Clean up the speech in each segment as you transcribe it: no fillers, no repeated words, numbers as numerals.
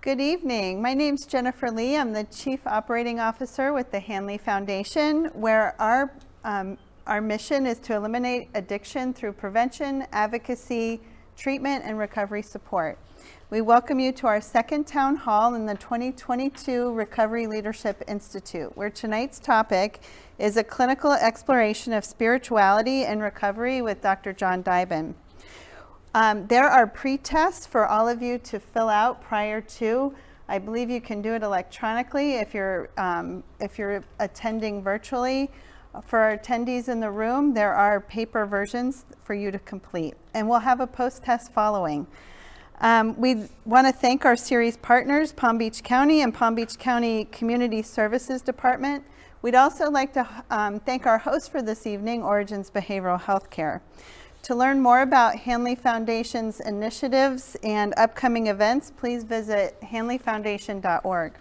Good evening. My name's Jennifer Lee. I'm the Chief Operating Officer with the Hanley Foundation, where our mission is to eliminate addiction through prevention, advocacy, treatment, and recovery support. We welcome you to our second town hall in the 2022 Recovery Leadership Institute, where tonight's topic is a clinical exploration of spirituality and recovery with Dr. John Dyben. There are pre-tests for all of you to fill out prior to. I believe you can do it electronically if you're attending virtually. For our attendees in the room, there are paper versions for you to complete, and we'll have a post-test following. We want to thank our series partners, Palm Beach County and Palm Beach County Community Services Department. We'd also like to thank our host for this evening, Origins Behavioral Healthcare. To learn more about Hanley Foundation's initiatives and upcoming events, please visit hanleyfoundation.org.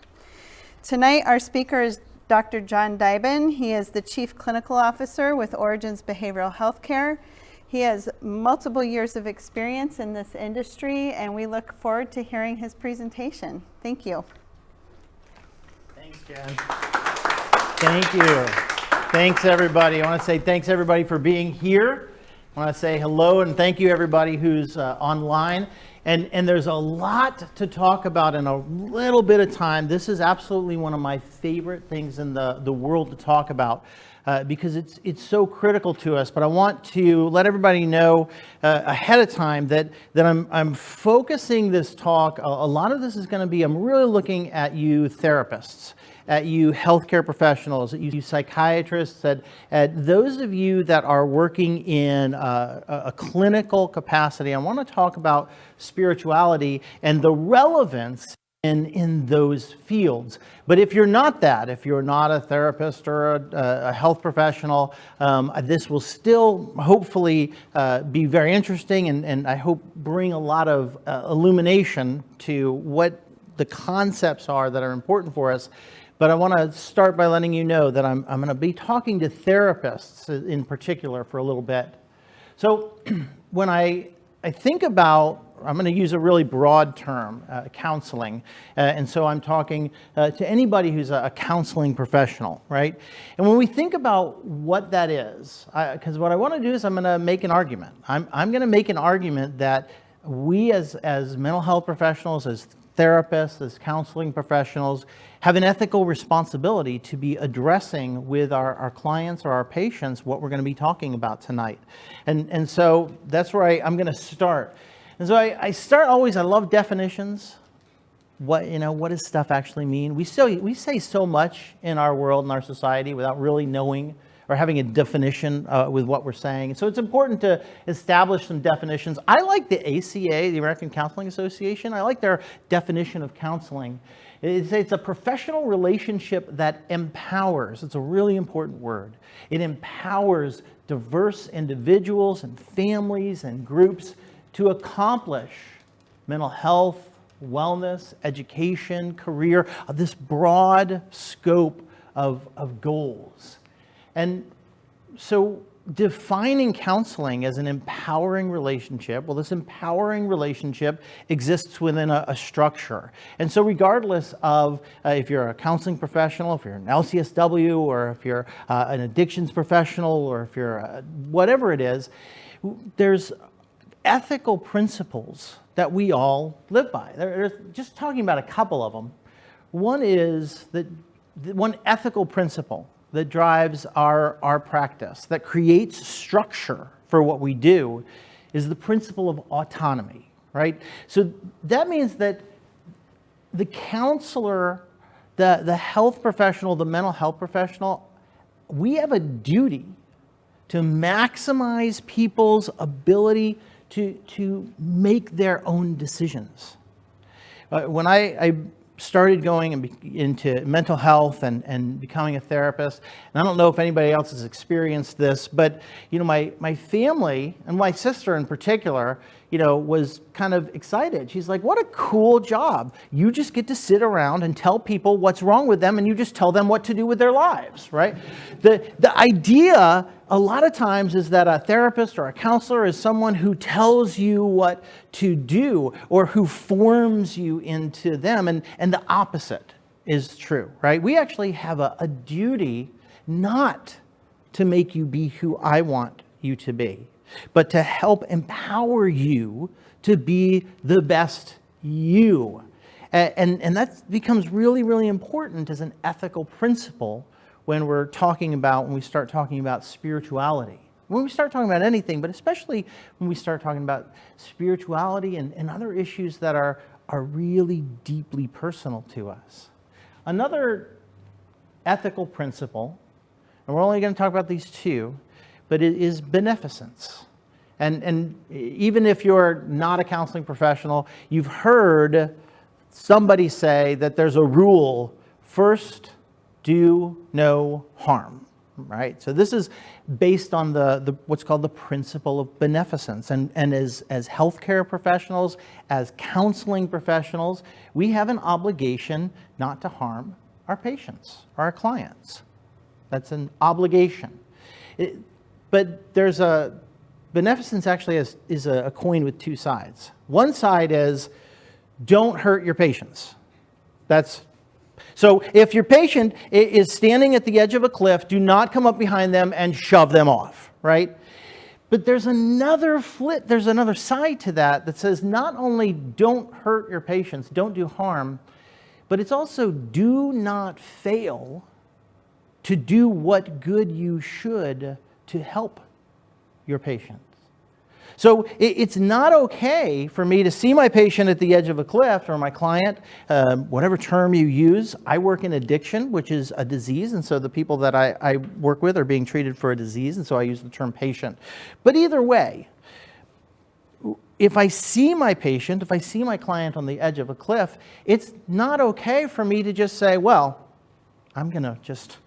Tonight, our speaker is Dr. John Dyben. He is the Chief Clinical Officer with Origins Behavioral Healthcare. He has multiple years of experience in this industry, and we look forward to hearing his presentation. Thank you. Thanks, Jen. Thank you. Thanks, everybody. I want to say thanks, everybody, for being here. I want to say hello and thank you everybody who's online. And there's a lot to talk about in a little bit of time. This is absolutely one of my favorite things in the world to talk about because it's so critical to us. But I want to let everybody know ahead of time that I'm focusing this talk. A lot of this is going to be, I'm really looking at you therapists, at you healthcare professionals, at you psychiatrists, at those of you that are working in a clinical capacity. I want to talk about spirituality and the relevance in those fields. But if you're not that, if you're not a therapist or a health professional, this will still hopefully be very interesting and I hope bring a lot of illumination to what the concepts are that are important for us. But I want to start by letting you know that I'm going to be talking to therapists in particular for a little bit. So when I think about, I'm going to use a really broad term, counseling. And so I'm talking to anybody who's a counseling professional, right? And when we think about what that is, because what I want to do is I'm going to make an argument. I'm going to make an argument that we as mental health professionals, as therapists, as counseling professionals, have an ethical responsibility to be addressing with our clients or our patients what we're going to be talking about tonight. And so that's where I'm going to start. And so I start always, I love definitions. What does stuff actually mean? We say so much in our world, in our society, without really knowing or having a definition with what we're saying. And so it's important to establish some definitions. I like the ACA, the American Counseling Association. I like their definition of counseling. It's a professional relationship that empowers. It's a really important word. It empowers diverse individuals and families and groups to accomplish mental health, wellness, education, career, this broad scope of goals. And so defining counseling as an empowering relationship, well, this empowering relationship exists within a structure. And so regardless of if you're a counseling professional, if you're an LCSW, or if you're an addictions professional, or if you're whatever it is, there's ethical principles that we all live by. There's just talking about a couple of them. One is that one ethical principle that drives our practice, that creates structure for what we do, is the principle of autonomy, right? So that means that the counselor, the health professional, the mental health professional, we have a duty to maximize people's ability to make their own decisions. When I started going into mental health and becoming a therapist, and I don't know if anybody else has experienced this, but my family and my sister in particular was kind of excited. She's like, what a cool job. You just get to sit around and tell people what's wrong with them, and you just tell them what to do with their lives, right? The idea a lot of times is that a therapist or a counselor is someone who tells you what to do or who forms you into them, and the opposite is true, right? We actually have a duty not to make you be who I want you to be, but to help empower you to be the best you. And that becomes really, really important as an ethical principle when we start talking about spirituality. When we start talking about anything, but especially when we start talking about spirituality and other issues that are really deeply personal to us. Another ethical principle, and we're only going to talk about these two, but it is beneficence. And even if you're not a counseling professional, you've heard somebody say that there's a rule: first, do no harm, right? So this is based on the what's called the principle of beneficence. And as healthcare professionals, as counseling professionals, we have an obligation not to harm our patients, our clients. That's an obligation. But there's beneficence actually is a coin with two sides. One side is don't hurt your patients. So if your patient is standing at the edge of a cliff, do not come up behind them and shove them off, right? But there's another side to that says not only don't hurt your patients, don't do harm, but it's also do not fail to do what good you should to help your patients. So it's not okay for me to see my patient at the edge of a cliff, or my client, whatever term you use. I work in addiction, which is a disease, and so the people that I work with are being treated for a disease, and so I use the term patient. But either way, if I see my patient, if I see my client on the edge of a cliff, it's not okay for me to just say, well, I'm going to just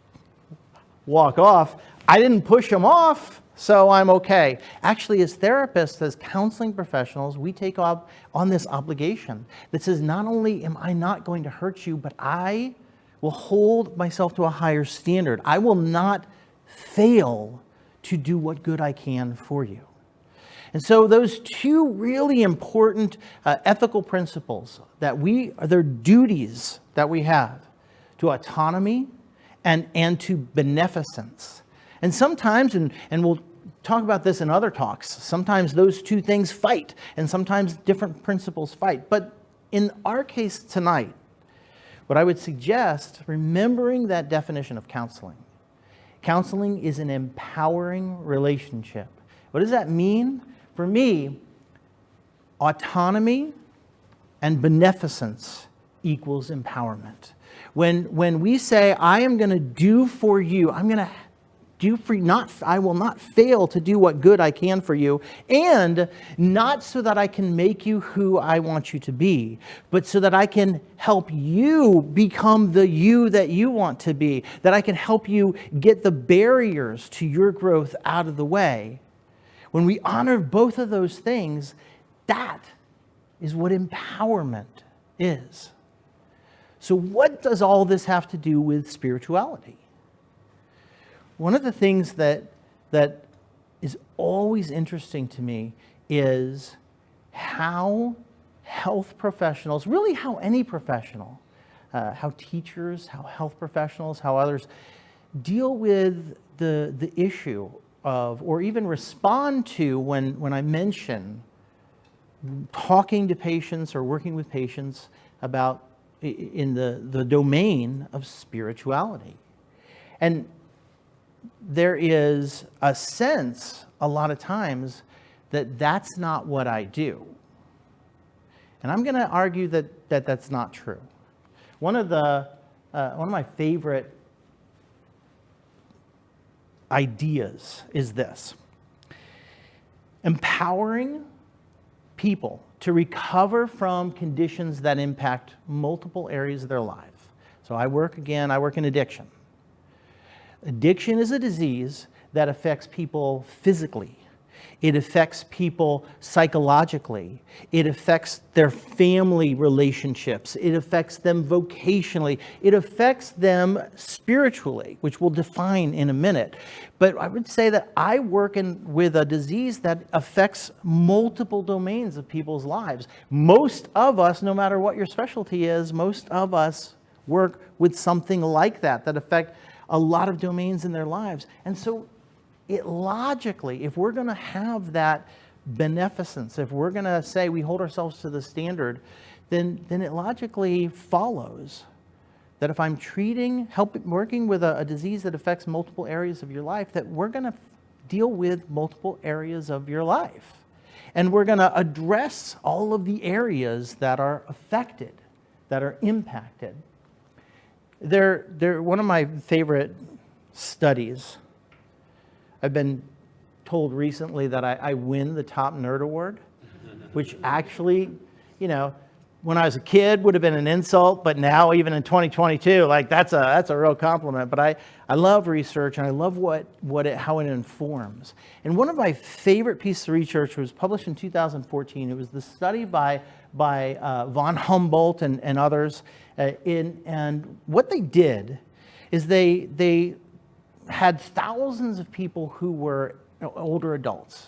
walk off. I didn't push him off, so I'm okay. Actually, as therapists, as counseling professionals, we take on this obligation that says not only am I not going to hurt you, but I will hold myself to a higher standard. I will not fail to do what good I can for you. And so those two really important ethical principles they're duties that we have to autonomy and to beneficence. And sometimes, and we'll talk about this in other talks, sometimes those two things fight, and sometimes different principles fight. But in our case tonight, what I would suggest, remembering that definition of counseling. Counseling is an empowering relationship. What does that mean? For me, autonomy and beneficence equals empowerment. When we say, I am going to do for you, I'm going to I will not fail to do what good I can for you, and not so that I can make you who I want you to be, but so that I can help you become the you that you want to be, that I can help you get the barriers to your growth out of the way. When we honor both of those things, that is what empowerment is. So what does all this have to do with spirituality? One of the things that is always interesting to me is how health professionals, really how any professional, how teachers, how health professionals, how others deal with the issue of, or even respond to when I mention talking to patients or working with patients about in the domain of spirituality. And there is a sense a lot of times that that's not what I do. And I'm going to argue that that's not true. One of my favorite ideas is this: empowering people to recover from conditions that impact multiple areas of their life. So I work in addiction. Addiction is a disease that affects people physically. It affects people psychologically. It affects their family relationships. It affects them vocationally. It affects them spiritually, which we'll define in a minute. But I would say that I work with a disease that affects multiple domains of people's lives. Most of us, no matter what your specialty is, most of us work with something like that affect a lot of domains in their lives. And so it logically, if we're going to have that beneficence, if we're going to say we hold ourselves to the standard, then it logically follows that if I'm working with a disease that affects multiple areas of your life, that we're going to deal with multiple areas of your life. And we're going to address all of the areas that are affected, that are impacted. They're one of my favorite studies. I've been told recently that I win the top nerd award, which actually, when I was a kid would have been an insult, but now even in 2022, like that's a real compliment. But I love research and I love how it informs. And one of my favorite pieces of research was published in 2014. It was the study by von Humboldt and others. And what they did is they had thousands of people who were older adults.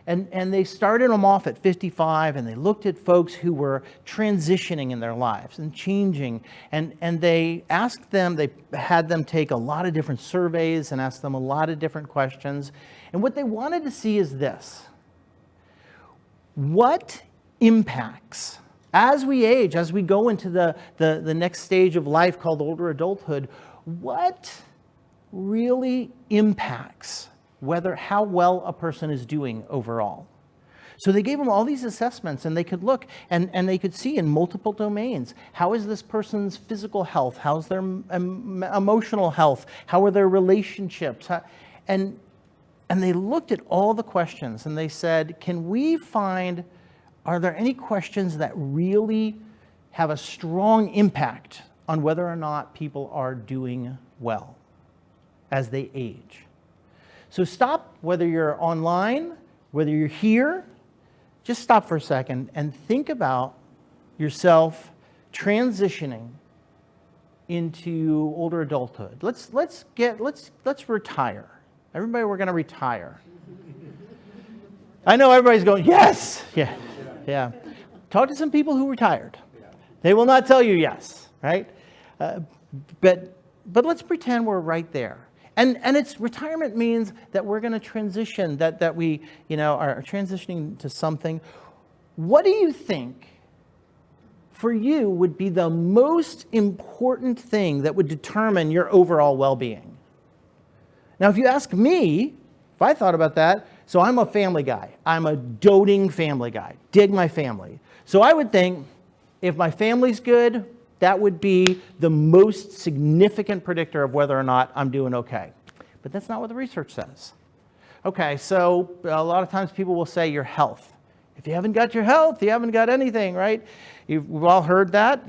And they started them off at 55, and they looked at folks who were transitioning in their lives and changing. And they asked them, they had them take a lot of different surveys and ask them a lot of different questions. And what they wanted to see is this: what impacts, as we age, as we go into the next stage of life called older adulthood, what really impacts how well a person is doing overall? So they gave them all these assessments, and they could look and they could see in multiple domains. How is this person's physical health? How's their emotional health? How are their relationships? And they looked at all the questions, and they said, are there any questions that really have a strong impact on whether or not people are doing well as they age? So stop, whether you're online, whether you're here, just stop for a second and think about yourself transitioning into older adulthood. Let's retire. Everybody, we're going to retire. I know everybody's going, yes, yeah. Talk to some people who retired. They will not tell you yes, right? But let's pretend we're right there. And it's retirement means that we're going to transition, that we are transitioning to something. What do you think for you would be the most important thing that would determine your overall well-being? Now, if you ask me, if I thought about that, so I'm a family guy. I'm a doting family guy. Dig my family. So I would think if my family's good, that would be the most significant predictor of whether or not I'm doing okay. But that's not what the research says. Okay, so a lot of times people will say your health. If you haven't got your health, you haven't got anything, right? We've all heard that,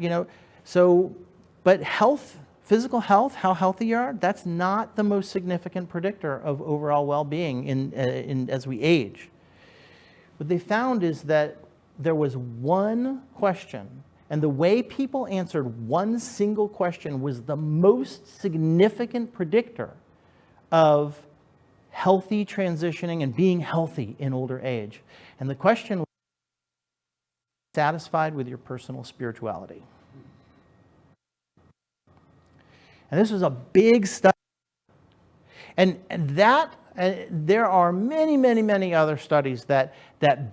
but health, physical health, how healthy you are, that's not the most significant predictor of overall well-being as we age. What they found is that there was one question, and the way people answered one single question was the most significant predictor of healthy transitioning and being healthy in older age. And the question was, satisfied with your personal spirituality? And this was a big study. And that there are many, many, many other studies that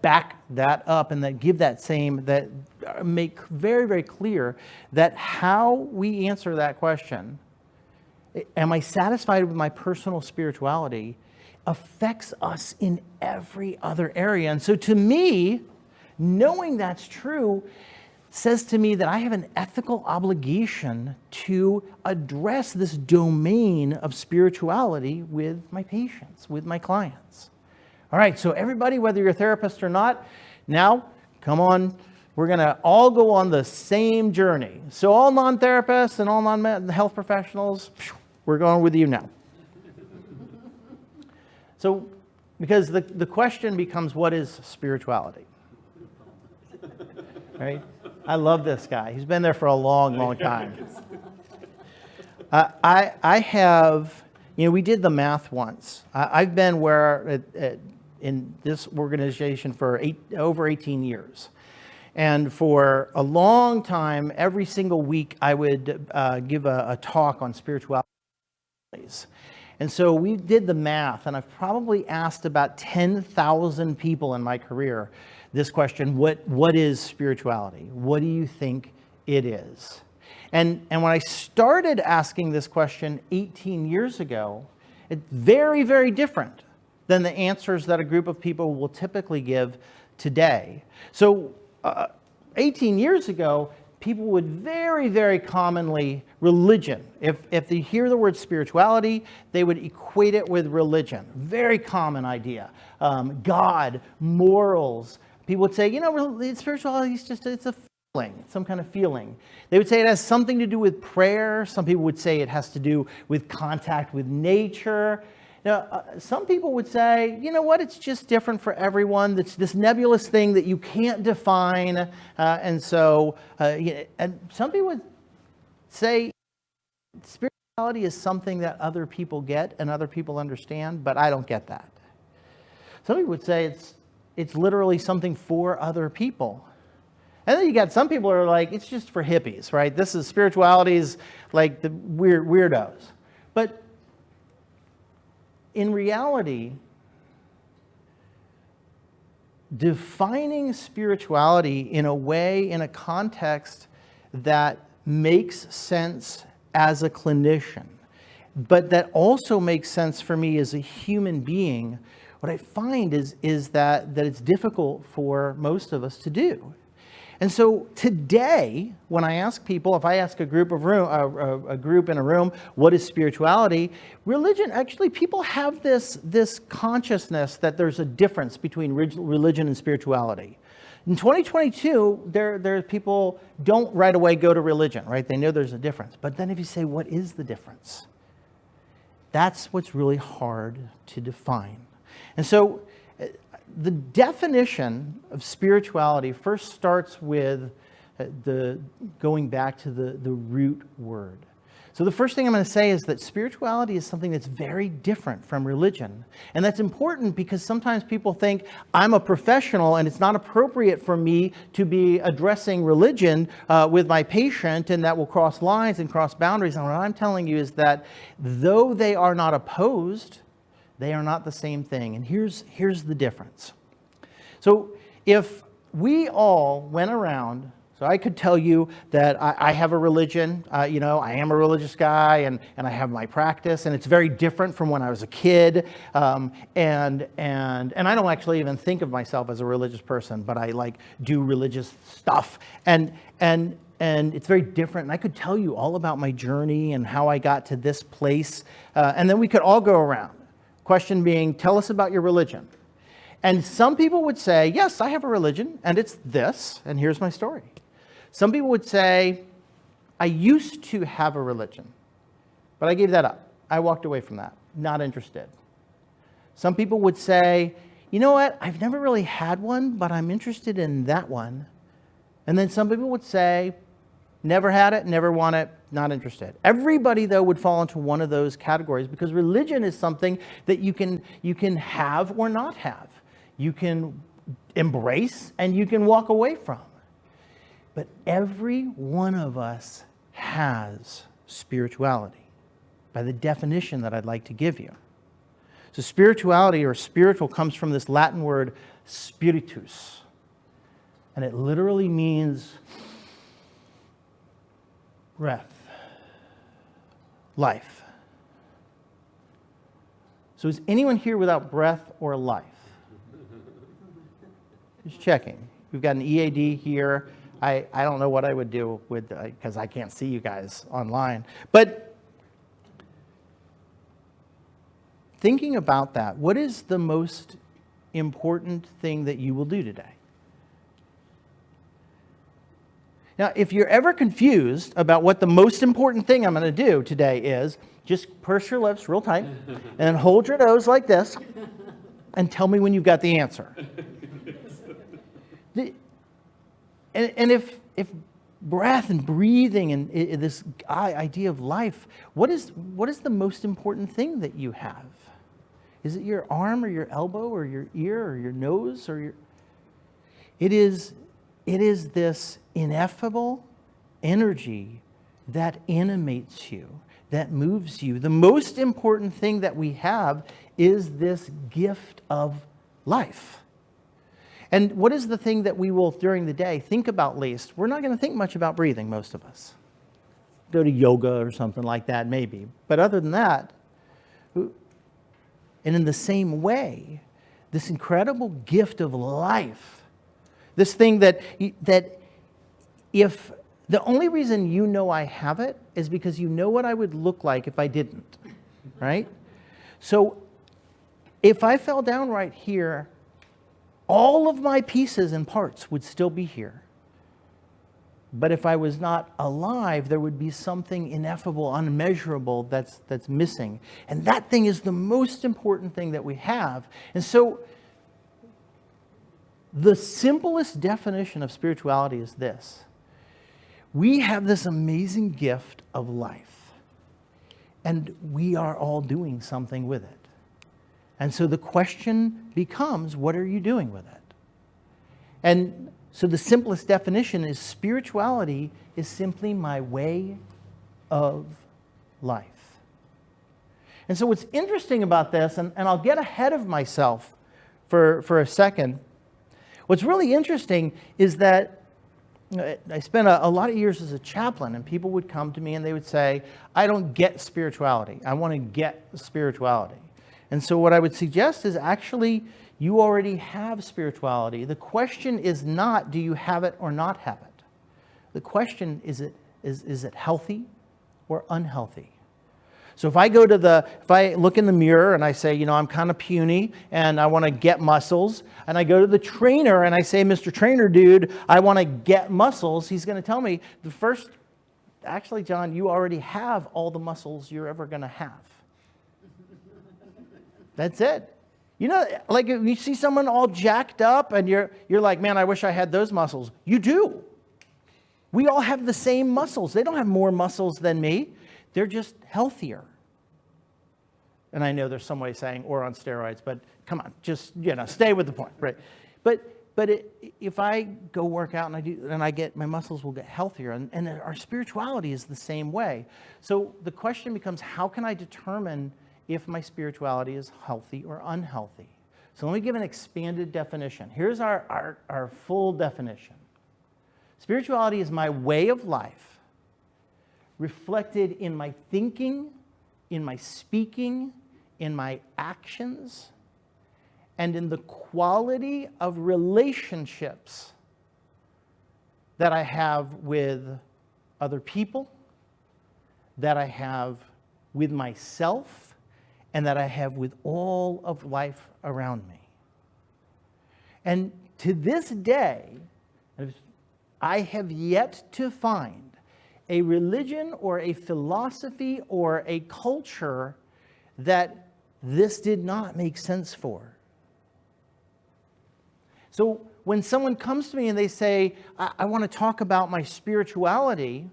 back that up and that give that make very, very clear that how we answer that question, am I satisfied with my personal spirituality, affects us in every other area. And so to me, knowing that's true says to me that I have an ethical obligation to address this domain of spirituality with my patients, with my clients. All right, so everybody, whether you're a therapist or not, now, come on, we're going to all go on the same journey. So all non-therapists and all non-health professionals, we're going with you now. So Because the question becomes, what is spirituality? Right? I love this guy. He's been there for a long, long time. I have, we did the math once. I've been in this organization for over 18 years. And for a long time, every single week, I would give a talk on spirituality. And so we did the math, and I've probably asked about 10,000 people in my career this question: what is spirituality? What do you think it is? And when I started asking this question 18 years ago, it's very, very different than the answers that a group of people will typically give today. So 18 years ago, people would very, very commonly, religion, if they hear the word spirituality, they would equate it with religion. Very common idea. God, morals. People would say, spirituality is it's a feeling, some kind of feeling. They would say it has something to do with prayer. Some people would say it has to do with contact with nature. Now, some people would say, it's just different for everyone. It's this nebulous thing that you can't define. And some people would say spirituality is something that other people get and other people understand, but I don't get that. Some people would say it's literally something for other people. And then you got some people who are like, it's just for hippies, right? This is spirituality is like the weirdos. But in reality, defining spirituality in a way, in a context that makes sense as a clinician, but that also makes sense for me as a human being, what I find is that it's difficult for most of us to do. And so today, when I ask people, if I ask a group in a room, what is spirituality? Religion, actually, people have this consciousness that there's a difference between religion and spirituality. In 2022, there people don't right away go to religion, right? They know there's a difference. But then if you say, what is the difference? That's what's really hard to define. And so the definition of spirituality first starts with going back to the root word. So the first thing I'm going to say is that spirituality is something that's very different from religion. And that's important because sometimes people think I'm a professional and it's not appropriate for me to be addressing religion with my patient, and that will cross lines and cross boundaries. And what I'm telling you is that though they are not opposed, they are not the same thing. And here's the difference. So if we all went around, so I could tell you that I have a religion, I am a religious guy, and I have my practice, and it's very different from when I was a kid, and I don't actually even think of myself as a religious person, but I do religious stuff, and it's very different. And I could tell you all about my journey and how I got to this place, and then we could all go around. Question being, tell us about your religion. And some people would say, yes, I have a religion, and it's this, and here's my story. Some people would say, I used to have a religion, but I gave that up. I walked away from that, not interested. Some people would say, you know what, I've never really had one, but I'm interested in that one. And then some people would say, never had it, never want it, not interested. Everybody, though, would fall into one of those categories because religion is something that you can have or not have. You can embrace and you can walk away from. But every one of us has spirituality by the definition that I'd like to give you. So spirituality or spiritual comes from this Latin word spiritus. And it literally means breath, life. So is anyone here without breath or life? Just checking. We've got an EAD here. I don't know what I would do with, because I can't see you guys online. But thinking about that, what is the most important thing that you will do today? Now, if you're ever confused about what the most important thing I'm going to do today is, just purse your lips real tight and hold your nose like this and tell me when you've got the answer. And if breath and breathing and this idea of life, what is the most important thing that you have? Is it your arm or your elbow or your ear or your nose or your... It is this ineffable energy that animates you, that moves you. The most important thing that we have is this gift of life. And what is the thing that we will, during the day, think about least? We're not going to think much about breathing, most of us. Go to yoga or something like that, maybe. But other than that, and in the same way, this incredible gift of life, this thing that if the only reason you know I have it is because you know what I would look like if I didn't, right? So if I fell down right here, all of my pieces and parts would still be here. But if I was not alive, there would be something ineffable, unmeasurable that's missing. And that thing is the most important thing that we have. And so the simplest definition of spirituality is this. We have this amazing gift of life, and we are all doing something with it. And so the question becomes, what are you doing with it? And so the simplest definition is spirituality is simply my way of life. And so what's interesting about this, and I'll get ahead of myself for a second, what's really interesting is that I spent a lot of years as a chaplain, and people would come to me and they would say, I don't get spirituality. I want to get spirituality. And so what I would suggest is actually you already have spirituality. The question is not, do you have it or not have it? The question is it healthy or unhealthy? So if I look in the mirror and I say, I'm kind of puny and I want to get muscles, and I go to the trainer and I say, Mr. Trainer dude, I want to get muscles, he's going to tell me actually, John, you already have all the muscles you're ever going to have. That's it. Like if you see someone all jacked up and you're like, man, I wish I had those muscles. You do. We all have the same muscles. They don't have more muscles than me. They're just healthier. And I know there's some way saying, or on steroids, but come on, just, stay with the point, right? But if I go work out and my muscles will get healthier, and our spirituality is the same way. So the question becomes, how can I determine if my spirituality is healthy or unhealthy? So let me give an expanded definition. Here's our full definition. Spirituality is my way of life, reflected in my thinking, in my speaking, in my actions, and in the quality of relationships that I have with other people, that I have with myself, and that I have with all of life around me. And to this day, I have yet to find a religion or a philosophy or a culture that this did not make sense for. So when someone comes to me and they say, I want to talk about my spirituality,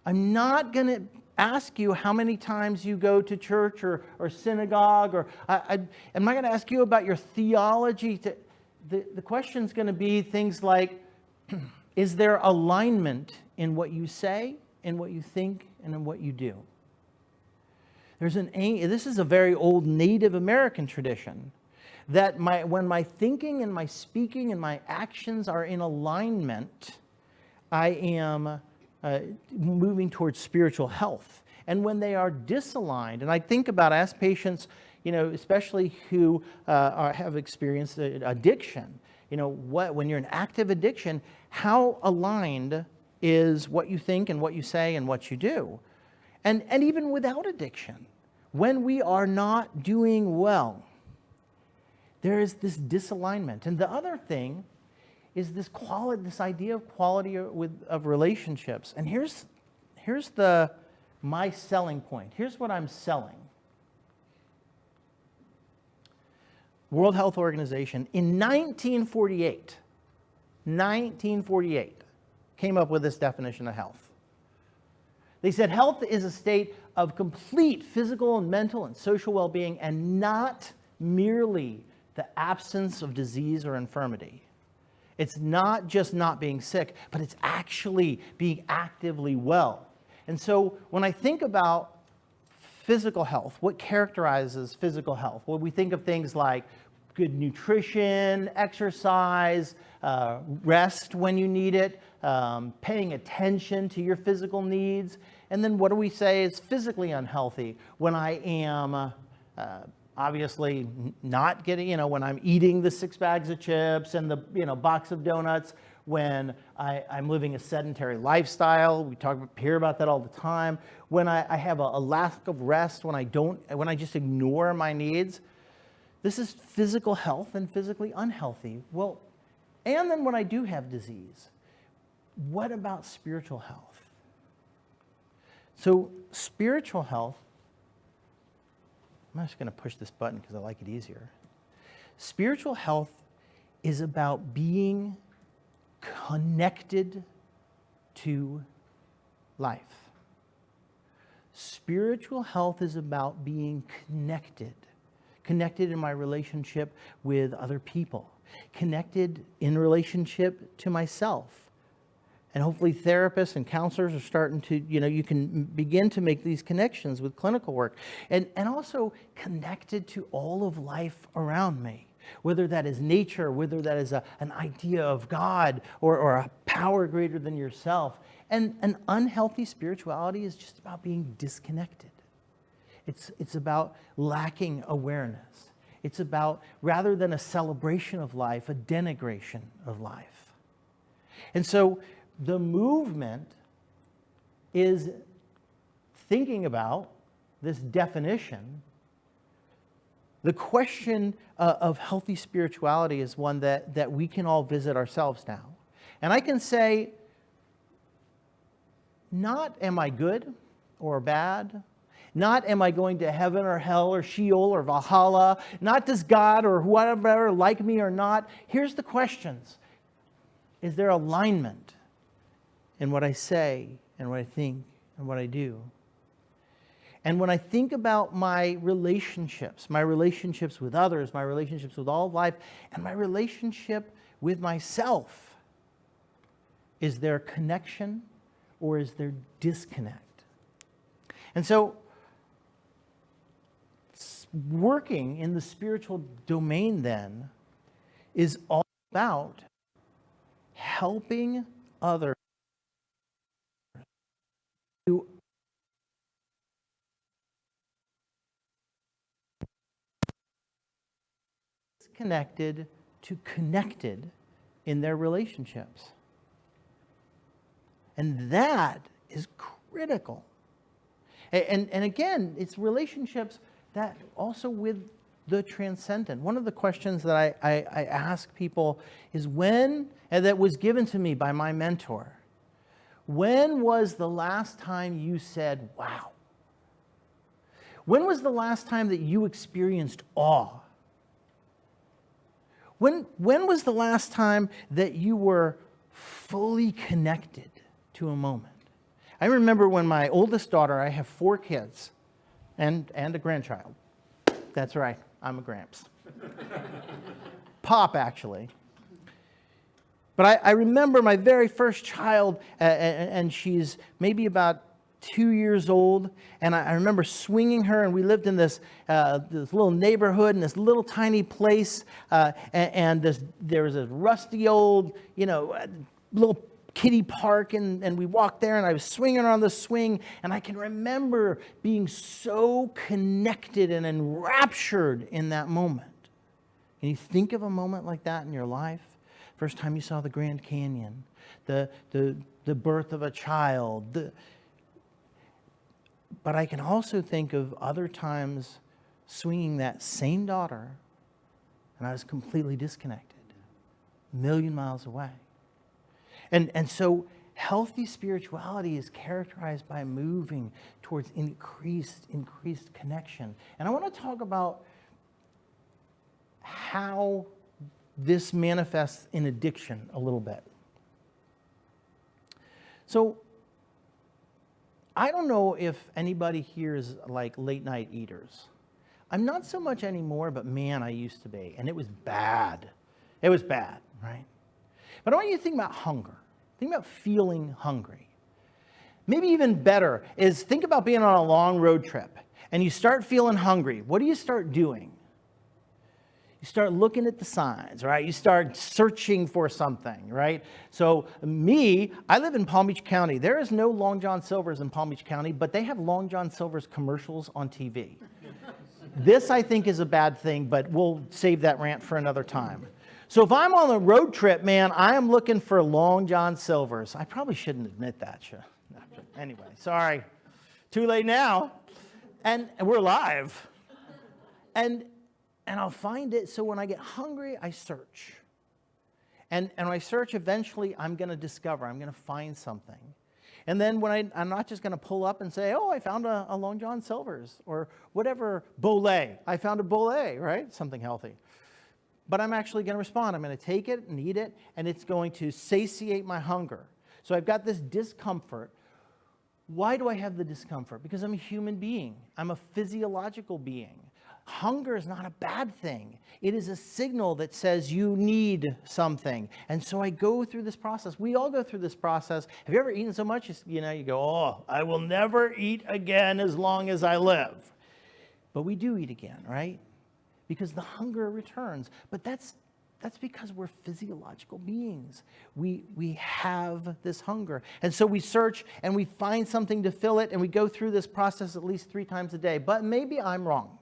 I'm not going to ask you how many times you go to church or synagogue, or I'm not going to ask you about your theology. The question's going to be things like, is there alignment in what you say, in what you think, and in what you do? This is a very old Native American tradition, that when my thinking and my speaking and my actions are in alignment, I am moving towards spiritual health. And when they are disaligned, and I ask patients, especially who have experienced addiction, when you're in active addiction, how aligned is what you think and what you say and what you do? And even without addiction, when we are not doing well, there is this disalignment. And the other thing is this idea of quality of relationships. And here's my selling point. Here's what I'm selling. World Health Organization, in 1948, came up with this definition of health. They said health is a state of complete physical and mental and social well-being, and not merely the absence of disease or infirmity. It's not just not being sick, but it's actually being actively well. And so when I think about physical health, what characterizes physical health? Well, we think of things like good nutrition, exercise, rest when you need it, paying attention to your physical needs. And then what do we say is physically unhealthy? When I am obviously not getting, when I'm eating the 6 bags of chips and the, box of donuts, when I'm living a sedentary lifestyle. We hear about that all the time. When I have a lack of rest, when I just ignore my needs. This is physical health and physically unhealthy. Well, and then when I do have disease, what about spiritual health? So spiritual health, I'm just going to push this button because I like it easier. Spiritual health is about being connected to life. Spiritual health is about being connected in my relationship with other people, connected in relationship to myself. And hopefully therapists and counselors are starting to, you can begin to make these connections with clinical work. And also connected to all of life around me, whether that is nature, whether that is an idea of God or a power greater than yourself. And an unhealthy spirituality is just about being disconnected. It's about lacking awareness. It's about, rather than a celebration of life, a denigration of life. And so the movement is thinking about this definition. The question of healthy spirituality is one that we can all visit ourselves now. And I can say, not am I good or bad, not am I going to heaven or hell or Sheol or Valhalla, not does God or whatever like me or not. Here's the questions. Is there alignment in what I say and what I think and what I do? And when I think about my relationships with others, my relationships with all of life, and my relationship with myself, is there connection or is there disconnect? And so, working in the spiritual domain then is all about helping others to connected to connected in their relationships. And that is critical. And again, it's relationships that also with the transcendent. One of the questions that I ask people is and that was given to me by my mentor, when was the last time you said, wow? When was the last time that you experienced awe? When was the last time that you were fully connected to a moment? I remember when my oldest daughter, I have 4 kids and a grandchild. That's right, I'm a Gramps. Pop, actually. But I remember my very first child, and she's maybe about 2 years old, and I remember swinging her, and we lived in this little neighborhood in this little tiny place, and there was a rusty old, little kiddie park, and we walked there, and I was swinging her on the swing, and I can remember being so connected and enraptured in that moment. Can you think of a moment like that in your life? First time you saw the Grand Canyon, the birth of a child. But I can also think of other times swinging that same daughter, and I was completely disconnected, a million miles away. And so healthy spirituality is characterized by moving towards increased connection. And I want to talk about how this manifests in addiction a little bit. So, I don't know if anybody here is like late night eaters. I'm not so much anymore, but man, I used to be. And it was bad. It was bad, right? But I want you to think about hunger. Think about feeling hungry. Maybe even better is think about being on a long road trip and you start feeling hungry. What do you start doing? You start looking at the signs, right? You start searching for something, right? So I live in Palm Beach County. There is no Long John Silver's in Palm Beach County, but they have Long John Silver's commercials on TV. This, I think, is a bad thing, but we'll save that rant for another time. So if I'm on a road trip, man, I am looking for Long John Silver's. I probably shouldn't admit that. Anyway, sorry. Too late now. And we're live. And I'll find it. So when I get hungry, I search. And when I search, eventually I'm going to discover, I'm going to find something. And then when I'm not just going to pull up and say, oh, I found a Long John Silver's or whatever, Bolé. I found a Bolé, right? Something healthy. But I'm actually going to respond. I'm going to take it and eat it, and it's going to satiate my hunger. So I've got this discomfort. Why do I have the discomfort? Because I'm a human being. I'm a physiological being. Hunger is not a bad thing. It is a signal that says you need something. And so I go through this process. We all go through this process. Have you ever eaten so much, you go, oh, I will never eat again as long as I live. But we do eat again, right? Because the hunger returns. But that's because we're physiological beings. We have this hunger. And so we search and we find something to fill it, and we go through this process at least 3 times a day. But maybe I'm wrong.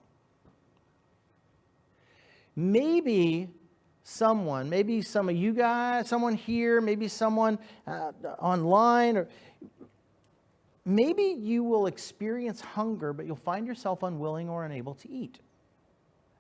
Maybe some of you guys, someone here, maybe someone online, or maybe you will experience hunger, but you'll find yourself unwilling or unable to eat.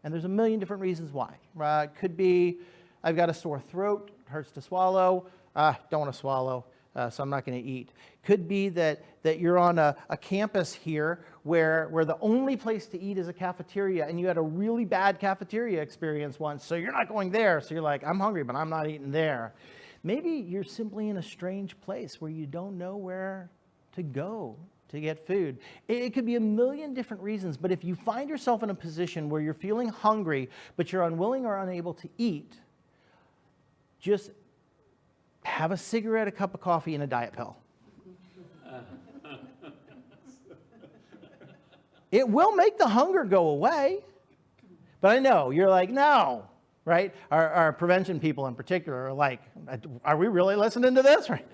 And there's a million different reasons why. It could be, I've got a sore throat, hurts to swallow, don't want to swallow, so I'm not going to eat. Could be that you're on a campus here where the only place to eat is a cafeteria, and you had a really bad cafeteria experience once, so you're not going there. So you're like, I'm hungry, but I'm not eating there. Maybe you're simply in a strange place where you don't know where to go to get food. It could be a million different reasons, but if you find yourself in a position where you're feeling hungry, but you're unwilling or unable to eat, just have a cigarette, a cup of coffee, and a diet pill. It will make the hunger go away. But I know, you're like, no, right? Our prevention people in particular are like, are we really listening to this? Right?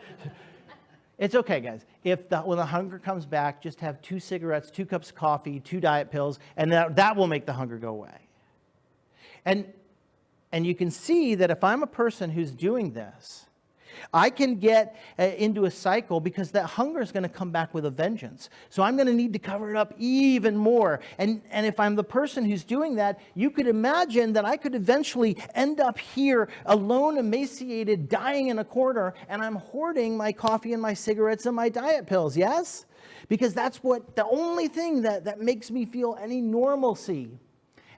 It's okay, guys. When the hunger comes back, just have 2 cigarettes, 2 cups of coffee, 2 diet pills, and that will make the hunger go away. And you can see that if I'm a person who's doing this, I can get into a cycle because that hunger is going to come back with a vengeance. So I'm going to need to cover it up even more. And if I'm the person who's doing that, you could imagine that I could eventually end up here alone, emaciated, dying in a corner, and I'm hoarding my coffee and my cigarettes and my diet pills, yes? Because that's the only thing that makes me feel any normalcy.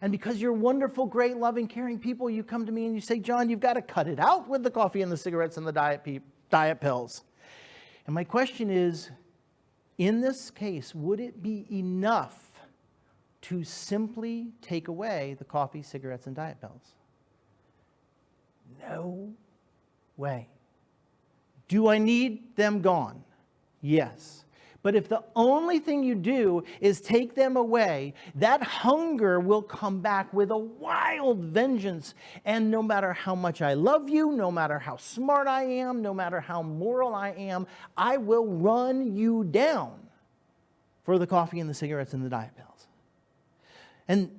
And because you're wonderful, great, loving, caring people, you come to me and you say, John, you've got to cut it out with the coffee and the cigarettes and the diet pills. And my question is, in this case, would it be enough to simply take away the coffee, cigarettes, and diet pills? No way. Do I need them gone? Yes. But if the only thing you do is take them away, that hunger will come back with a wild vengeance. And no matter how much I love you, no matter how smart I am, no matter how moral I am, I will run you down for the coffee and the cigarettes and the diet pills. And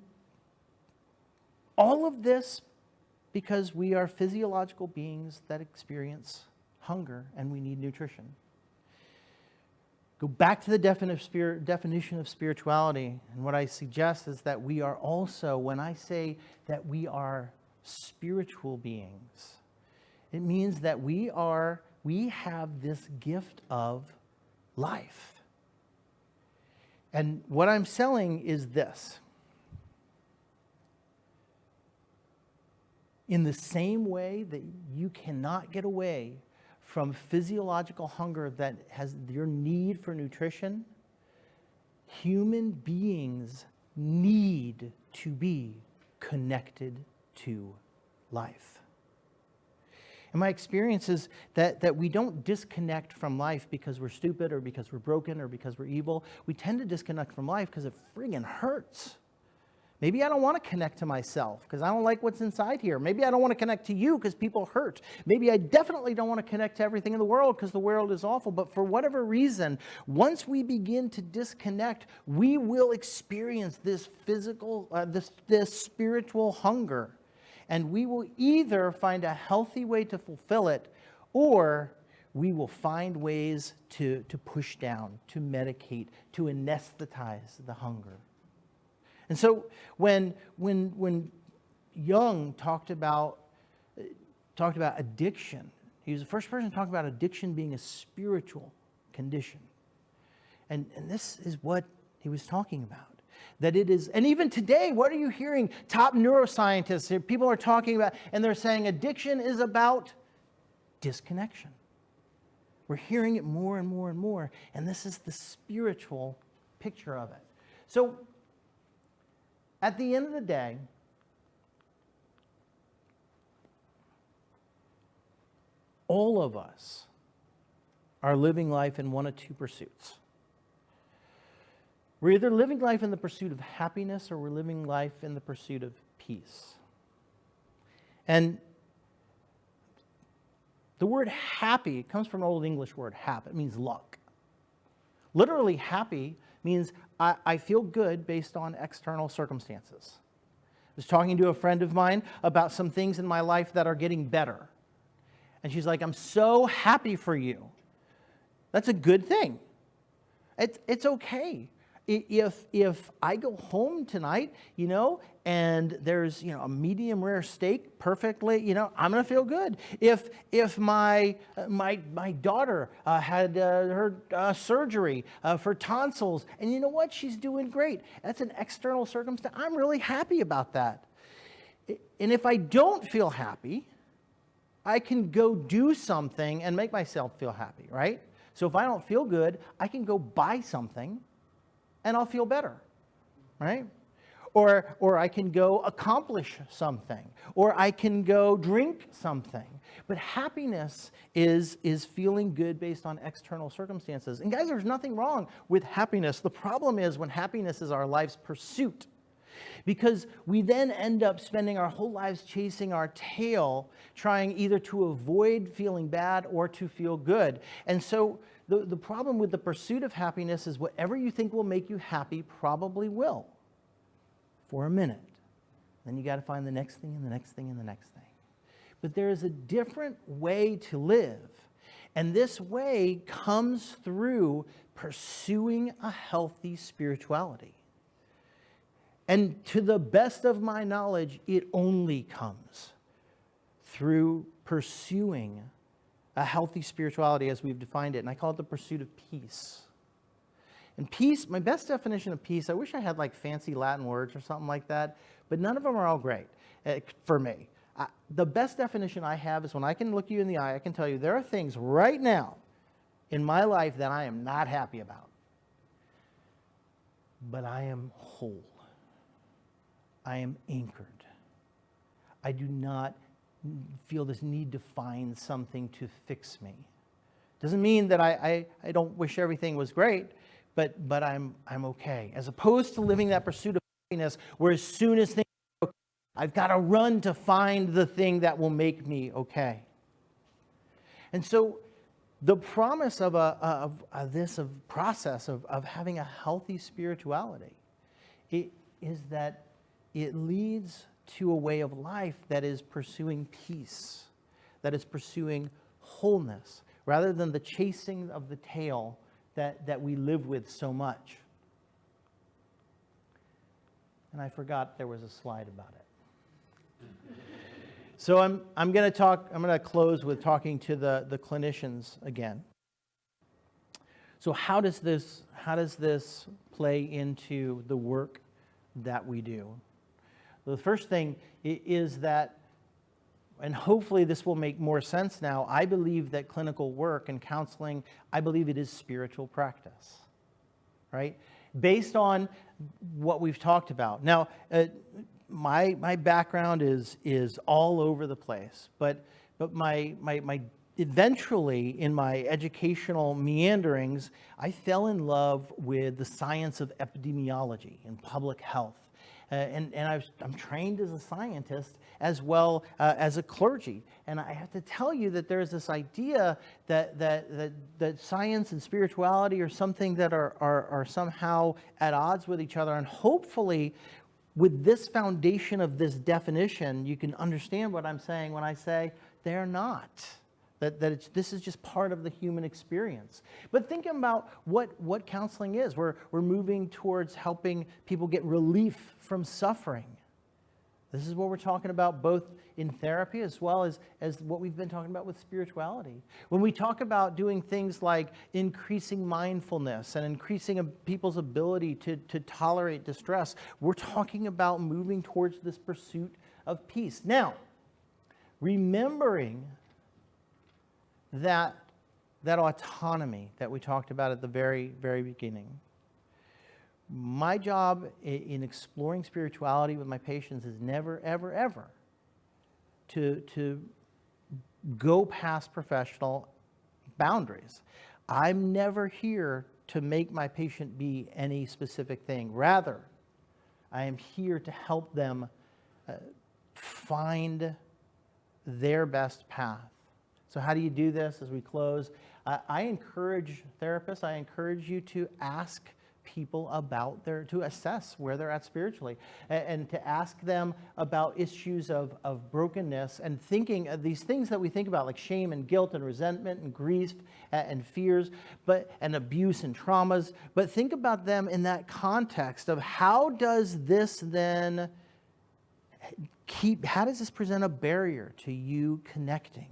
all of this because we are physiological beings that experience hunger and we need nutrition. Go back to the definition of spirituality. And what I suggest is that we are also, when I say that we are spiritual beings, it means that we have this gift of life. And what I'm selling is this. In the same way that you cannot get away from physiological hunger that has your need for nutrition, human beings need to be connected to life. And my experience is that we don't disconnect from life because we're stupid or because we're broken or because we're evil. We tend to disconnect from life because it friggin' hurts. Maybe I don't want to connect to myself because I don't like what's inside here. Maybe I don't want to connect to you because people hurt. Maybe I definitely don't want to connect to everything in the world because the world is awful. But for whatever reason, once we begin to disconnect, we will experience this physical, this spiritual hunger. And we will either find a healthy way to fulfill it, or we will find ways to push down, to medicate, to anesthetize the hunger. And so when Jung talked about addiction, he was the first person to talk about addiction being a spiritual condition. And this is what he was talking about. That it is, and even today, what are you hearing? Top neuroscientists, people are talking about, and they're saying addiction is about disconnection. We're hearing it more and more and more, and this is the spiritual picture of it. So, at the end of the day, all of us are living life in one of two pursuits. We're either living life in the pursuit of happiness or we're living life in the pursuit of peace. And the word happy comes from an Old English word, hap. It means luck. Literally, happy means I feel good based on external circumstances. I was talking to a friend of mine about some things in my life that are getting better. And she's like, I'm so happy for you. That's a good thing. It's okay. If I go home tonight, and there's, a medium rare steak perfectly, I'm going to feel good. If my daughter had her surgery for tonsils, and you know what? She's doing great. That's an external circumstance. I'm really happy about that. And if I don't feel happy, I can go do something and make myself feel happy, right? So if I don't feel good, I can go buy something and I'll feel better, right? Or I can go accomplish something, or I can go drink something. But happiness is feeling good based on external circumstances. And guys, there's nothing wrong with happiness. The problem is when happiness is our life's pursuit. Because we then end up spending our whole lives chasing our tail, trying either to avoid feeling bad or to feel good. And so the problem with the pursuit of happiness is whatever you think will make you happy probably will for a minute. Then you got to find the next thing and the next thing and the next thing. But there is a different way to live. And this way comes through pursuing a healthy spirituality. And to the best of my knowledge, it only comes through pursuing a healthy spirituality as we've defined it. And I call it the pursuit of peace. And peace, my best definition of peace, I wish I had like fancy Latin words or something like that, but none of them are all great for me. The best definition I have is when I can look you in the eye, I can tell you there are things right now in my life that I am not happy about. But I am whole. I am anchored. I do not feel this need to find something to fix me. Doesn't mean that I don't wish everything was great, but I'm okay. As opposed to living that pursuit of happiness where as soon as things are okay, I've got to run to find the thing that will make me okay. And so the promise of this process of having a healthy spirituality is that it leads to a way of life that is pursuing peace, that is pursuing wholeness, rather than the chasing of the tail that we live with so much. And I forgot there was a slide about it. So I'm going to close with talking to the clinicians again. So how does this play into the work that we do? The first thing is that and hopefully this will make more sense now, I believe that clinical work and counseling, I believe it is spiritual practice, right? Based on what we've talked about. Now, my background is all over the place, but my eventually in my educational meanderings, I fell in love with the science of epidemiology and public health. And I'm trained as a scientist as well as a clergy. And I have to tell you that there's this idea that science and spirituality are something that are somehow at odds with each other. And hopefully, with this foundation of this definition, you can understand what I'm saying when I say they're not. This is just part of the human experience. But thinking about what counseling is, we're moving towards helping people get relief from suffering. This is what we're talking about both in therapy as well as what we've been talking about with spirituality. When we talk about doing things like increasing mindfulness and increasing people's ability to tolerate distress, we're talking about moving towards this pursuit of peace. Now, remembering that autonomy that we talked about at the very, very beginning. My job in exploring spirituality with my patients is never, ever, ever to go past professional boundaries. I'm never here to make my patient be any specific thing. Rather, I am here to help them find their best path. So how do you do this as we close? I encourage therapists, I encourage you to ask people about to assess where they're at spiritually, and to ask them about issues of brokenness and thinking of these things that we think about, like shame and guilt and resentment and grief and fears, and abuse and traumas. But think about them in that context of how does this then how does this present a barrier to you connecting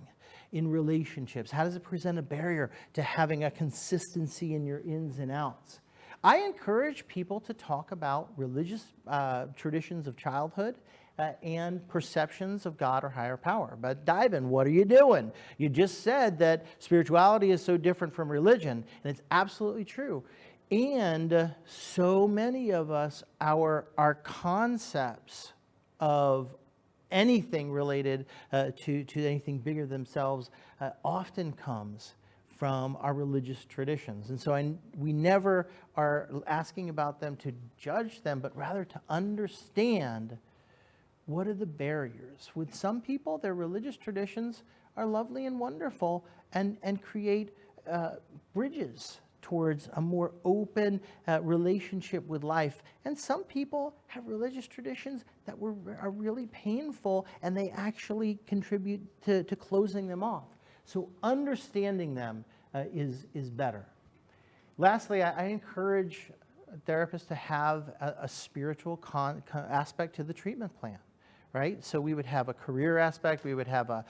in relationships? How does it present a barrier to having a consistency in your ins and outs? I encourage people to talk about religious traditions of childhood and perceptions of God or higher power. But Dyben, what are you doing? You just said that spirituality is so different from religion, and it's absolutely true. And so many of us, our concepts of anything related to anything bigger than themselves often comes from our religious traditions. And so we never are asking about them to judge them, but rather to understand what are the barriers. With some people, their religious traditions are lovely and wonderful and create bridges towards a more open relationship with life. And some people have religious traditions that are really painful, and they actually contribute to closing them off. So understanding them is better. Lastly, I encourage therapists to have a spiritual aspect to the treatment plan. Right? So we would have a career aspect, we would have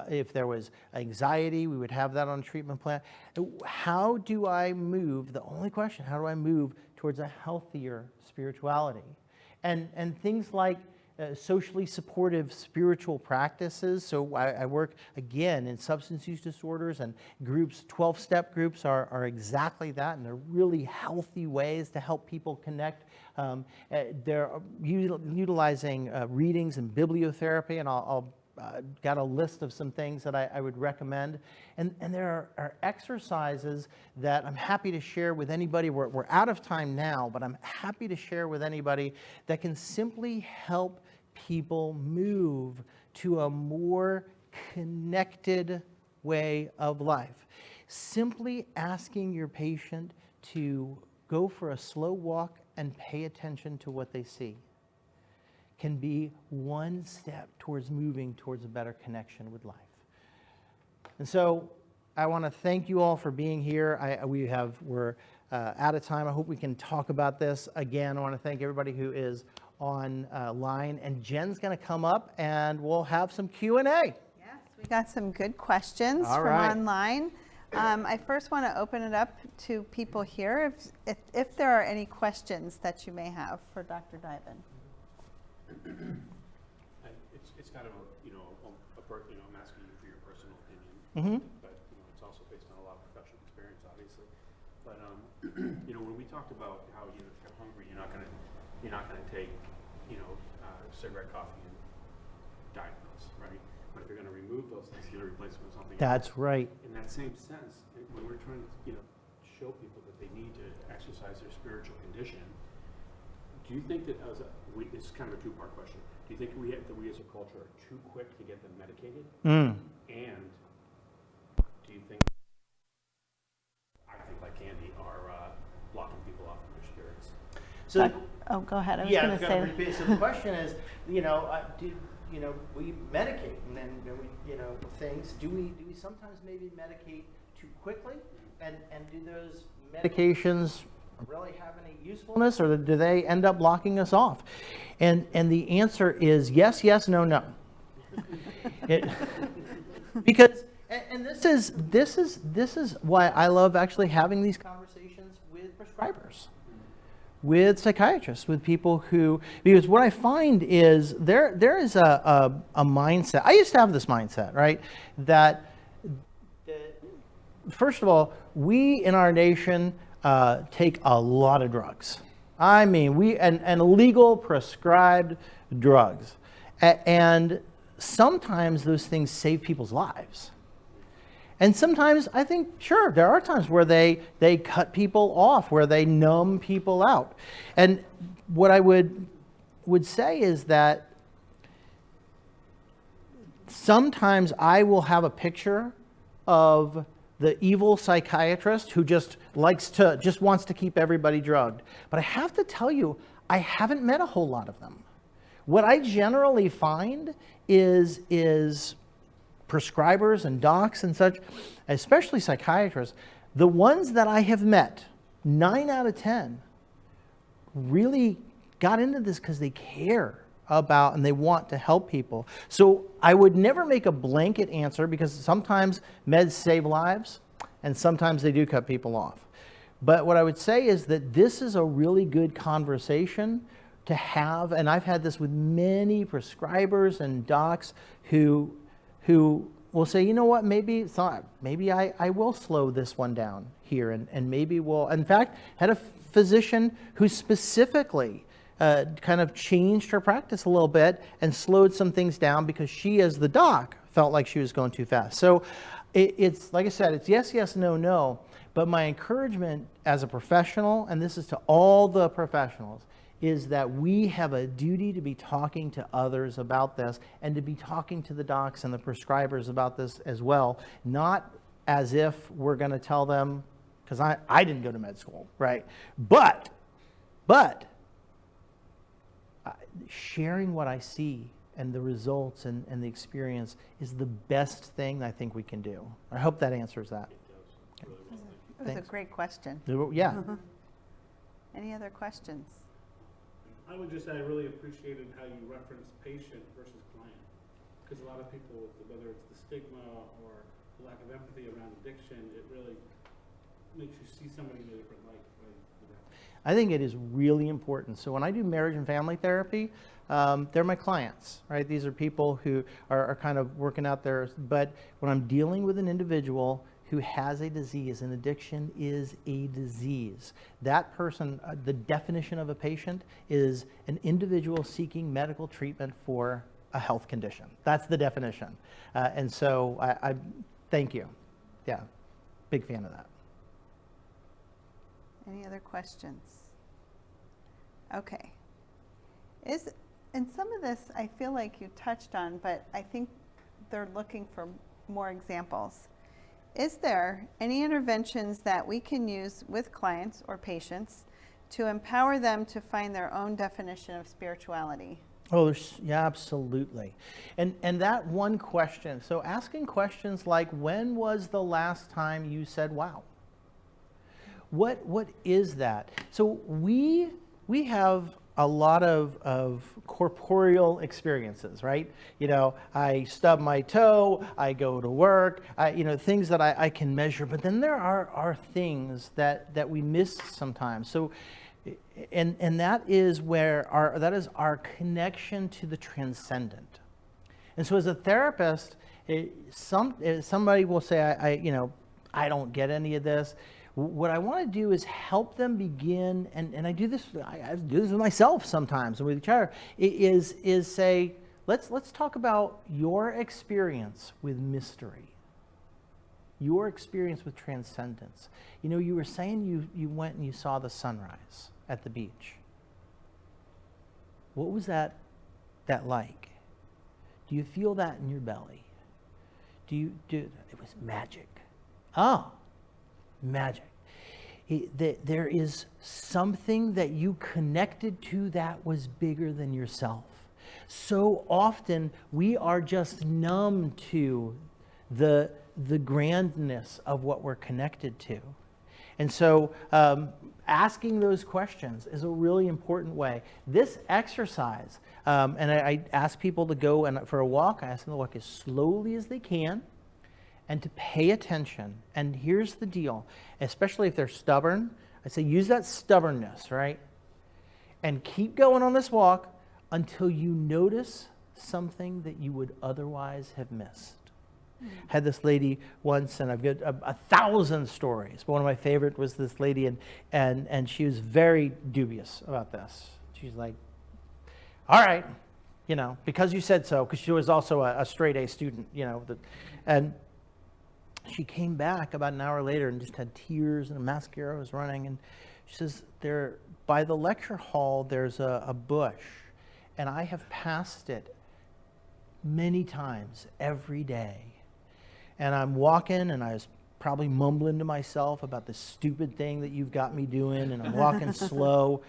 if there was anxiety, we would have that on a treatment plan. How do I move, the only question, how do I move towards a healthier spirituality? And things like socially supportive spiritual practices. So I work, again, in substance use disorders, and groups, 12-step groups are exactly that, and they're really healthy ways to help people connect. They're utilizing readings and bibliotherapy, and I'll got a list of some things that I would recommend. And there are exercises that I'm happy to share with anybody. We're out of time now, but I'm happy to share with anybody that can simply help people move to a more connected way of life. Simply asking your patient to go for a slow walk and pay attention to what they see can be one step towards moving towards a better connection with life. And so I want to thank you all for being here. We're out of time. I hope we can talk about this again. I want to thank everybody who is online, and Jen's going to come up and we'll have some Q&A. Yes, we got some good questions from online. I first want to open it up to people here if there are any questions that you may have for Dr. Dyben. It's kind of I'm asking you for your personal opinion, Mm-hmm. but it's also based on a lot of professional experience, obviously. But when we talked about how if you're hungry, you're not gonna take cigarette, coffee, and diet pills, right? But if you're gonna remove those things, you're gonna replace them with something else. That's right. In that same sense, when we're trying to show people that they need to exercise their spiritual condition, do you think that it's kind of a two-part question? Do you think that we as a culture are too quick to get them medicated? Mm. And do you think, I think like candy, are blocking people off from their spirits? So, Oh, go ahead. I was yeah, going to say. so the question is, we medicate and then things. Do we sometimes maybe medicate too quickly, and do those medications really have any usefulness, or do they end up blocking us off? And the answer is yes, yes, no, no. Because this is why I love actually having these conversations with prescribers, with psychiatrists, with people because what I find is there is a mindset. I used to have this mindset, right? That first of all, we in our nation take a lot of drugs. I mean, and legal prescribed drugs. And sometimes those things save people's lives. And sometimes I think, sure, there are times where they cut people off, where they numb people out. And what I would say is that sometimes I will have a picture of the evil psychiatrist who just wants to keep everybody drugged. But I have to tell you, I haven't met a whole lot of them. What I generally find is prescribers and docs and such, especially psychiatrists, the ones that I have met, 9 out of 10, really got into this because they care about and they want to help people. So I would never make a blanket answer, because sometimes meds save lives and sometimes they do cut people off. But what I would say is that this is a really good conversation to have, and I've had this with many prescribers and docs who will say, you know what, maybe I will slow this one down here, and maybe we'll, in fact, had a physician who specifically kind of changed her practice a little bit and slowed some things down because she, as the doc, felt like she was going too fast. So it's, like I said, it's yes, yes, no, no. But my encouragement as a professional, and this is to all the professionals, is that we have a duty to be talking to others about this, and to be talking to the docs and the prescribers about this as well, not as if we're going to tell them, because I didn't go to med school, right? But sharing what I see and the results and the experience is the best thing I think we can do. I hope that answers that. It does. Really well. It was Thanks. a great question. Yeah. Any other questions? I would just say I really appreciated how you referenced patient versus client, because a lot of people, whether it's the stigma or the lack of empathy around addiction, it really makes you see somebody in a different light. Right? I think it is really important. So when I do marriage and family therapy, they're my clients, right? These are people who are kind of working out there. But when I'm dealing with an individual who has a disease, an addiction is a disease. That person, the definition of a patient is an individual seeking medical treatment for a health condition. That's the definition. And so I thank you. Yeah, big fan of that. Any other questions? Okay. And some of this I feel like you touched on, but I think they're looking for more examples. Is there any interventions that we can use with clients or patients to empower them to find their own definition of spirituality? Oh, yeah, absolutely. And that one question, so asking questions like, when was the last time you said, wow? What is that? So we have a lot of corporeal experiences, right? You know, I stub my toe, I go to work, things that I can measure, but then there are things that we miss sometimes. So, and that is where that is our connection to the transcendent. And so as a therapist, somebody will say, I don't get any of this. What I want to do is help them begin, and I do this with myself sometimes and with each other, is say, let's talk about your experience with mystery, your experience with transcendence. You were saying you went and you saw the sunrise at the beach. What was that like? Do you feel that in your belly? It was magic. Oh, magic. There is something that you connected to that was bigger than yourself. So often we are just numb to the grandness of what we're connected to. And so asking those questions is a really important way. This exercise, and I ask people to go for a walk. I ask them to walk as slowly as they can and to pay attention. And here's the deal, especially if they're stubborn, I say use that stubbornness, right? And keep going on this walk until you notice something that you would otherwise have missed. Had this lady once, and I've got 1,000 stories, but one of my favorite was this lady, and she was very dubious about this. She's like, all right, because you said so, because she was also a straight A student, and she came back about an hour later and just had tears and mascara was running, and she says, by the lecture hall, there's a bush, and I have passed it many times every day. And I'm walking, and I was probably mumbling to myself about this stupid thing that you've got me doing, and I'm walking slow.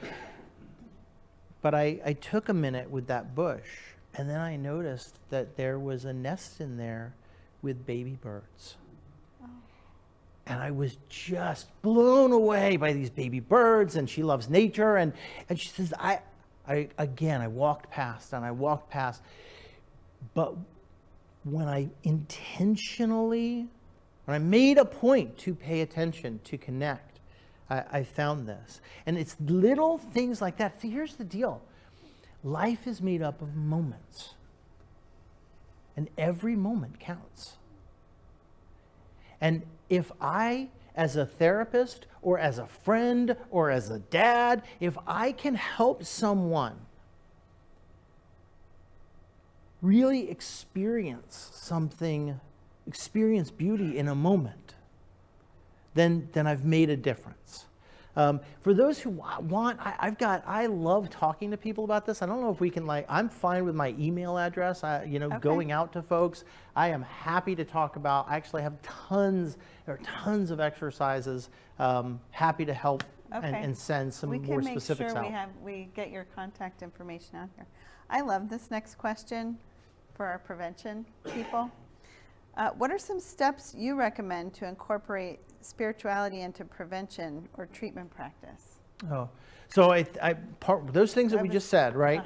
But I took a minute with that bush, and then I noticed that there was a nest in there with baby birds. Oh. And I was just blown away by these baby birds, and she loves nature. And she says, I walked past, and I walked past. But when I made a point to pay attention, to connect, I found this. And it's little things like that. See, here's the deal. Life is made up of moments. And every moment counts. And if I, as a therapist, or as a friend, or as a dad, if I can help someone really experience beauty in a moment, then I've made a difference. For those who want, I love talking to people about this. I don't know if we can, I'm fine with my email address, okay. Going out to folks. I am happy to talk about, I actually have tons of exercises, happy to help and send some more specifics out. We can make sure we get your contact information out here. I love this next question for our prevention people. What are some steps you recommend to incorporate spirituality into prevention or treatment practice? Oh, so those things that we just said, right?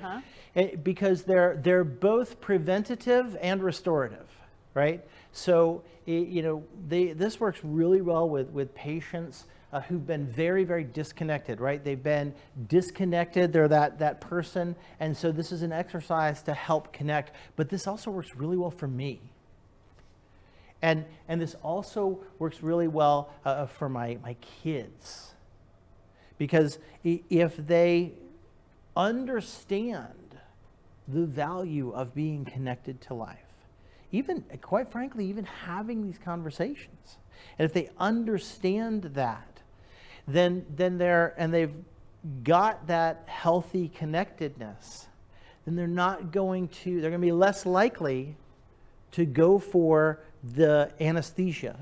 Because they're both preventative and restorative, right? So this works really well with patients who've been very, very disconnected, right? They've been disconnected. They're that person. And so this is an exercise to help connect. But this also works really well for me. And this also works really well for my kids. Because if they understand the value of being connected to life, even, quite frankly, even having these conversations, and if they understand that, then they've got that healthy connectedness, then they're going to be less likely to go for the anesthesia,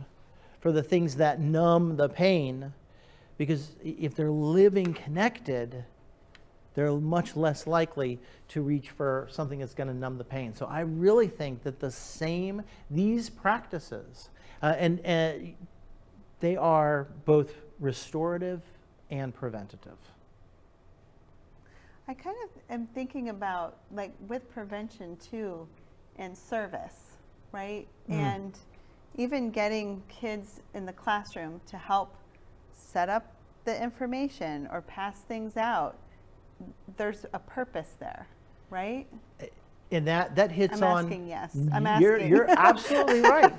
for the things that numb the pain, because if they're living connected, they're much less likely to reach for something that's going to numb the pain. So I really think that these practices, and they are both restorative and preventative. I kind of am thinking about, with prevention too, and service, right? And even getting kids in the classroom to help set up the information or pass things out. There's a purpose there, right? And that hits I'm on. asking yes. I'm You're, asking. you're absolutely right.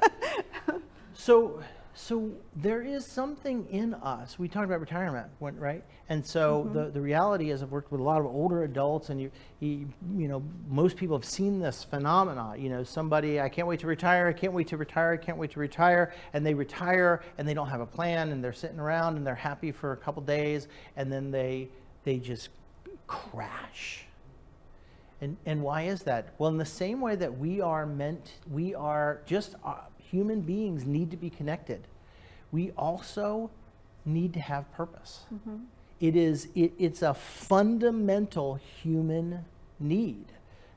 So there is something in us. We talked about retirement, right? And so the reality is, I've worked with a lot of older adults, and you know, most people have seen this phenomena. You know, somebody, I can't wait to retire, I can't wait to retire, I can't wait to retire, and they retire and they don't have a plan, and they're sitting around and they're happy for a couple days, and then they just crash. And why is that? Well, in the same way that we are just human beings need to be connected, we also need to have purpose. It's a fundamental human need.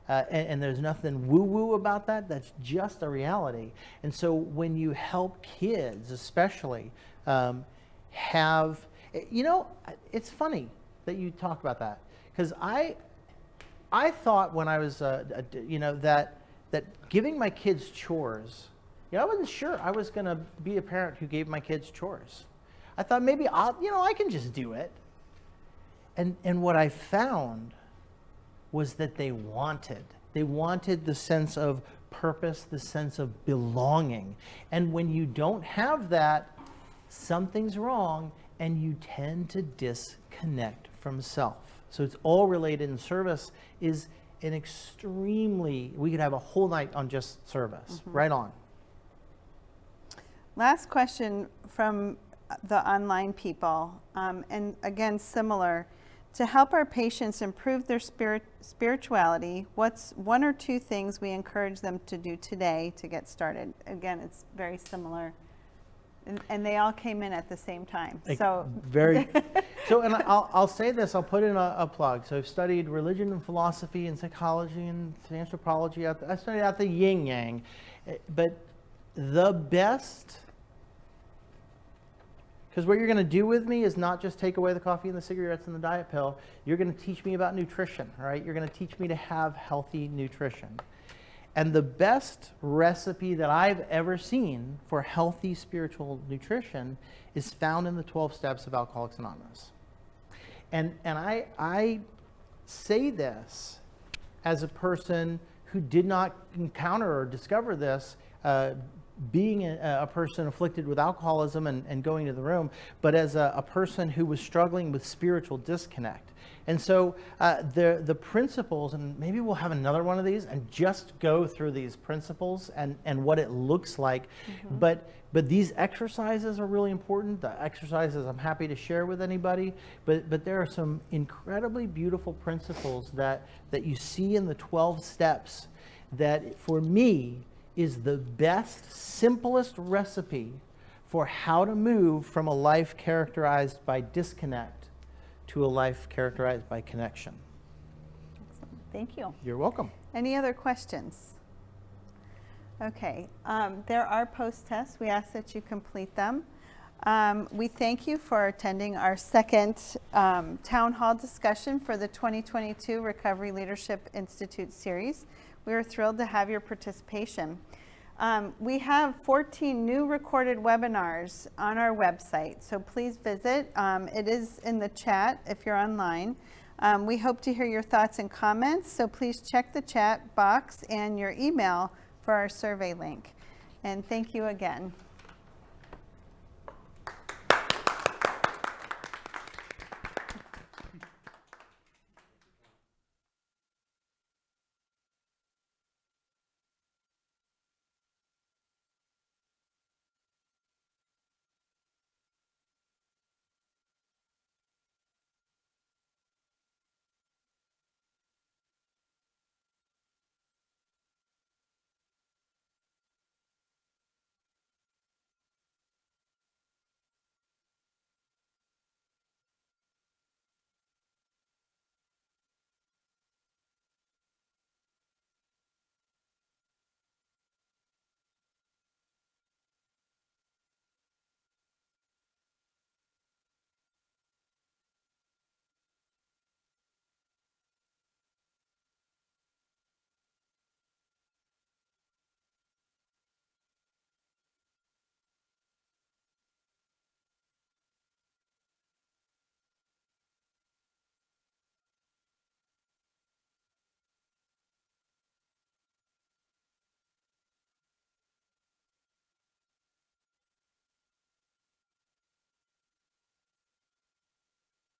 And there's nothing woo-woo about that. That's just a reality. And so when you help kids, especially, have, you know, it's funny that you talk about that, because I thought when I was, you know, that giving my kids chores, you know, I wasn't sure I was going to be a parent who gave my kids chores. I thought maybe I can just do it. And what I found was that they wanted the sense of purpose, the sense of belonging. And when you don't have that, something's wrong, and you tend to disconnect from self. So it's all related, and service is an extremely, we could have a whole night on just service. Right on. Last question from the online people, and again, similar. To help our patients improve their spirituality, what's one or two things we encourage them to do today to get started? Again, it's very similar. And they all came in at the same time. So very. So, and I'll say this. I'll put in a plug. So I've studied religion and philosophy and psychology and anthropology. I studied out the yin yang, but the best. Because what you're going to do with me is not just take away the coffee and the cigarettes and the diet pill. You're going to teach me about nutrition, right? You're going to teach me to have healthy nutrition. And the best recipe that I've ever seen for healthy spiritual nutrition is found in the 12 steps of Alcoholics Anonymous. And I say this as a person who did not encounter or discover this being a person afflicted with alcoholism and going to the room, but as a person who was struggling with spiritual disconnect. And so the principles, and maybe we'll have another one of these and just go through these principles and what it looks like. But these exercises are really important. The exercises I'm happy to share with anybody, but there are some incredibly beautiful principles that you see in the 12 steps that for me is the best, simplest recipe for how to move from a life characterized by disconnect to a life characterized by connection. excellent. Thank you. You're welcome. Any other questions? Okay, there are post-tests. We ask that you complete them. We thank you for attending our second town hall discussion for the 2022 Recovery Leadership Institute series. We are thrilled to have your participation. We have 14 new recorded webinars on our website, so please visit. It is in the chat if you're online. We hope to hear your thoughts and comments, so please check the chat box and your email for our survey link. And thank you again.